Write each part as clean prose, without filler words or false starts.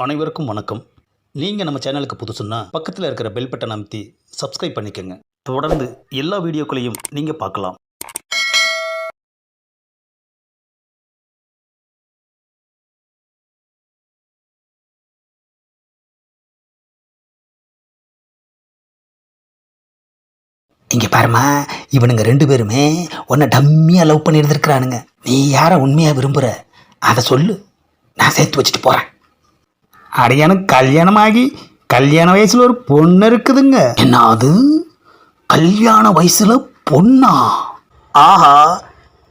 அனைவருக்கும் வணக்கம். நீங்கள் நம்ம சேனலுக்கு புதுசுன்னா பக்கத்தில் இருக்கிற பெல் பட்டன் அமைத்தி சப்ஸ்கிரைப் பண்ணிக்கோங்க. தொடர்ந்து எல்லா வீடியோக்களையும் நீங்கள் பார்க்கலாம். இங்கே பாருமா, இவனுங்க ரெண்டு பேருமே உன்னை டம்மியாக லவ் பண்ணி இருந்திருக்கிறானுங்க. நீ யாரை உண்மையாக விரும்புகிற அதை சொல்லு, நான் சேர்த்து வச்சுட்டு போகிறேன். அடையானும் கல்யாணமாகி கல்யாண வயசில் ஒரு பொண்ணு இருக்குதுங்க. என்ன அது, கல்யாண வயசில் பொண்ணா? ஆஹா,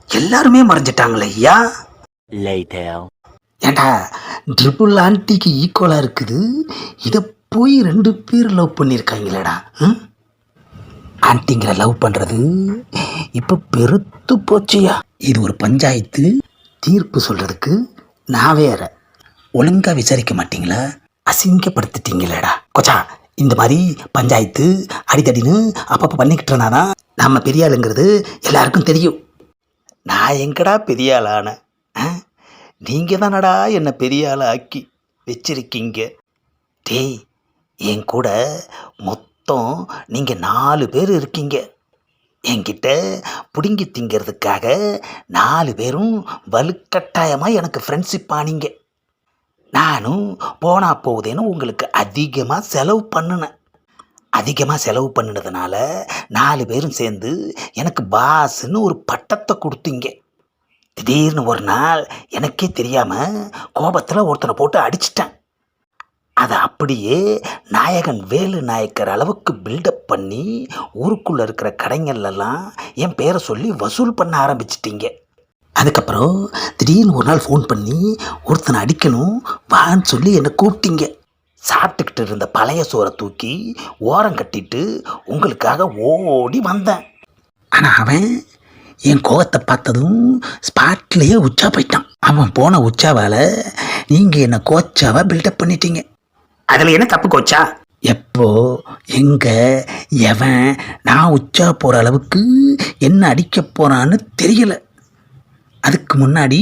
எல்லாருமே மறைஞ்சிட்டாங்களே ஐயா. ஏண்டா, ட்ரிபிள் ஆன்டிக்கு ஈக்குவலாக இருக்குது, இதை போய் ரெண்டு பேர் லவ் பண்ணியிருக்காங்களேடா. ஆன்ட்டிங்கிற லவ் பண்ணுறது இப்போ பெருத்து போச்சியா. இது ஒரு பஞ்சாயத்து, தீர்ப்பு சொல்கிறதுக்கு நான் வேற. ஒழுங்காக விசாரிக்க மாட்டீங்களா? அசிங்கப்படுத்திட்டீங்களேடா கொச்சா. இந்த மாதிரி பஞ்சாயத்து அடித்தடின்னு அப்பப்போ பண்ணிக்கிட்டு இருந்தாதான் நம்ம பெரிய ஆளுங்கிறது எல்லாருக்கும் தெரியும். நான் எங்கடா பெரிய ஆளான? நீங்கள் தானடா என்னை பெரிய ஆளை ஆக்கி வச்சிருக்கீங்க. டேய், என் கூட மொத்தம் நீங்கள் 4 பேர் இருக்கீங்க. என்கிட்ட பிடுங்கி திங்கிறதுக்காக 4 பேரும் வலுக்கட்டாயமாக எனக்கு ஃப்ரெண்ட்ஷிப் ஆனீங்க. நானும் போனா போகுதேன்னு உங்களுக்கு அதிகமாக செலவு பண்ணினேன். அதிகமாக செலவு பண்ணினதுனால 4 பேரும் சேர்ந்து எனக்கு பாஸ்ன்னு ஒரு பட்டத்தை கொடுத்தீங்க. திடீர்னு ஒரு நாள் எனக்கே தெரியாமல் கோபத்தில் ஒருத்தனை போட்டு அடிச்சிட்டேன். அதை அப்படியே நாயகன் வேலு நாயக்கர் அளவுக்கு பில்டப் பண்ணி ஊருக்குள்ளே இருக்கிற கடைங்கள்லாம் என் பேரை சொல்லி வசூல் பண்ண ஆரம்பிச்சிட்டிங்க. அதுக்கப்புறம் திடீர்னு ஒரு நாள் ஃபோன் பண்ணி ஒருத்தனை அடிக்கணும் வான்னு சொல்லி என்னை கூப்பிட்டீங்க. சாப்பிட்டுக்கிட்டு இருந்த பழைய சோறை தூக்கி ஓரம் கட்டிட்டு உங்களுக்காக ஓடி வந்தேன். ஆனால் அவன் என் கோவத்தை பார்த்ததும் ஸ்பாட்லேயே உச்சா போயிட்டான். அவன் போன உச்சாவால் நீங்கள் என்னை கோச்சாவாக பில்டப் பண்ணிட்டீங்க. அதில் என்ன தப்பு கோச்சா? எப்போ எங்கே எவன் நான் உச்சா போகிற அளவுக்கு என்ன அடிக்க போகிறான்னு தெரியல. அதுக்கு முன்னாடி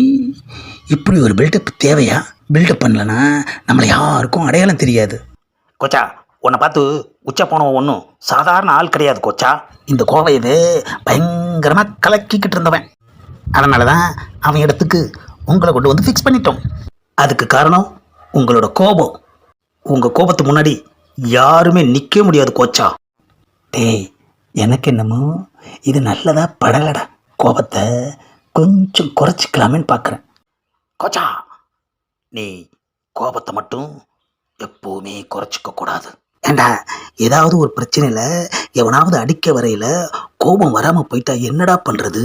இப்படி ஒரு பில்டப் தேவையா? பில்டப் பண்ணலன்னா நம்மளை யாருக்கும் அடையாளம் தெரியாது. கொச்சா, உன்னை பார்த்து உச்சா போனவன் ஒன்றும் சாதாரண ஆள் கிடையாது கொச்சா. இந்த கோவையவே பயங்கரமாக கலக்கிக்கிட்டு இருந்தவன். அதனால தான் அவன் இடத்துக்கு உங்களை கொண்டு வந்து ஃபிக்ஸ் பண்ணிட்டோம். அதுக்கு காரணம் உங்களோட கோபம். உங்கள் கோபத்துக்கு முன்னாடி யாருமே நிற்க முடியாது கோச்சா. டேய், எனக்கு என்னமோ இது நல்லதா படலடா. கோபத்தை கொஞ்சம் குறைச்சிக்கலாமேன்னு பார்க்குறேன். கோச்சா, நீ கோபத்தை மட்டும் எப்போவுமே குறைச்சிக்க கூடாது. ஏண்டா, ஏதாவது ஒரு பிரச்சனையில் எவனாவது அடிக்க வரையில் கோபம் வராமல் போயிட்டா என்னடா பண்ணுறது?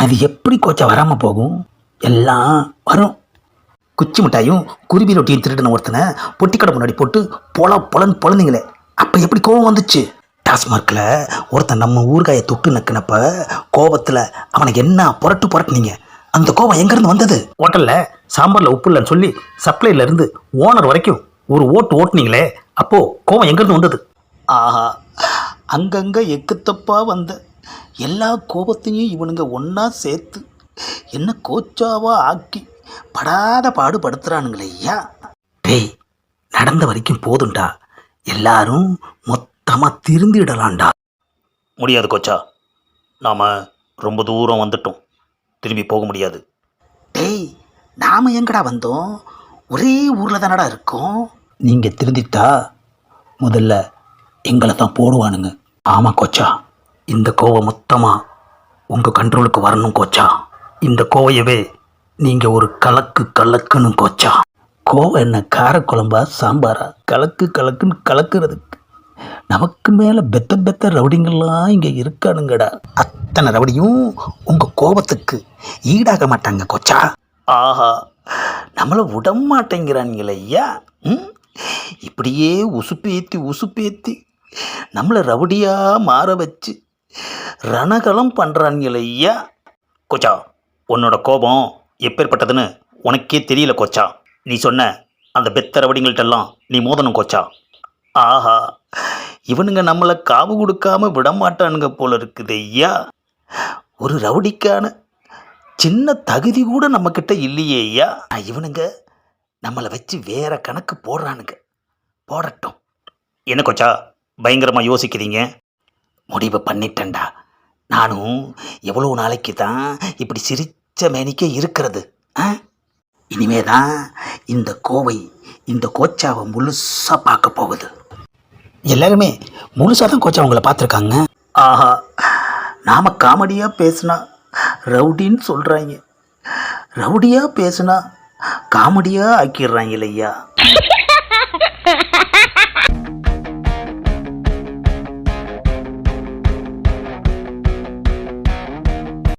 அது எப்படி கோச்சா வராமல் போகும்? எல்லாம் வரும். குச்சி மிட்டாயும் குருவி ரொட்டியும் திருடின ஒருத்தனை பொட்டிக்கடை முன்னாடி போட்டு பொலன்னு பொழந்தீங்களே, அப்போ எப்படி கோபம் வந்துச்சு? டாஸ்மார்க்கில் ஒருத்தன் நம்ம ஊறுகாயை தொட்டு நக்கினப்ப கோபத்தில் அவனுக்கு என்ன புரட்டுனீங்க? அந்த கோபம் எங்கேருந்து வந்தது? ஹோட்டலில் சாம்பாரில் உப்பு இல்லைன்னு சொல்லி சப்ளைலேருந்து ஓனர் வரைக்கும் ஒரு ஓட்டுனீங்களே, அப்போது கோபம் எங்கேருந்து வந்தது? ஆஹா, அங்கங்கே எக்குத்தப்பாக வந்த எல்லா கோபத்தையும் இவனுங்க ஒன்றா சேர்த்து என்ன கோச்சாவாக ஆக்கி படாத பாடுபடுத்துகிறானுங்களே ஐயா. டேய், நடந்த வரைக்கும் போதுண்டா, எல்லாரும் மொத்தமாக திருந்திடலாம்டா. முடியாது கோச்சா, நாம் ரொம்ப தூரம் வந்துட்டோம், திரும்பி போக முடியாது. டேய், நாம் எங்கடா வந்தோம்? ஒரே ஊரில் தானடா இருக்கோம். நீங்கள் திருந்திட்டா முதல்ல எங்களை தான் போடுவானுங்க. ஆமாம் கோச்சா, இந்த கோவை மொத்தமாக உங்கள் கண்ட்ரோலுக்கு வரணும் கோச்சா. இந்த கோவையவே நீங்கள் ஒரு கலக்குன்னு கோச்சா. கோவை என்ன காரக்குழம்பா சாம்பாரா? கலக்குன்னு கலக்கிறதுக்கு நமக்கு மேலே பெத்த ரவுடிங்கள்லாம் இங்கே இருக்கானுங்கடா. அத்தனை ரவுடியும் உங்கள் கோபத்துக்கு ஈடாக மாட்டாங்க கோச்சா. ஆஹா, நம்மளை விட மாட்டேங்கிறானுங்களே ஐயா. இப்படியே உசுப்பேத்தி நம்மளை ரவுடியாக மாற வச்சு ரணகலம் பண்ணுறானுங்களே ஐயா. கோச்சா, உன்னோட கோபம் எப்பேற்பட்டதுன்னு உனக்கே தெரியல கோச்சா. நீ சொன்ன அந்த பெத்த ரவடிங்கள்ட்டெல்லாம் நீ மோதணும் கோச்சா. ஆஹா, இவனுங்க நம்மளை காவு கொடுக்காம விடமாட்டானுங்க போல இருக்குது ஐயா. ஒரு ரவுடிக்கான சின்ன தகுதி கூட நம்மக்கிட்ட இல்லையே ஐயா. இவனுங்க நம்மளை வச்சு வேற கணக்கு போடுறானுங்க. போடட்டும். என்ன கோச்சா பயங்கரமாக யோசிக்கிறீங்க? முடிவு பண்ணிட்டேன்டா. நானும் எவ்வளோ நாளைக்கு தான் இப்படி சிரிச்ச மேனிக்கே இருக்கிறது? இனிமே தான் இந்த கோவை இந்த கோச்சாவை முழுசாக பார்க்க போகுது. எல்லாருமே முழுசாக தான் கோச்சா உங்களை பார்த்துருக்காங்க. ஆஹா, நாம் காமெடியாக பேசுனா ரவுடின்னு சொல்கிறாங்க, ரவுடியாக பேசுனா காமெடியாக ஆக்கிடுறாங்க இல்லையா?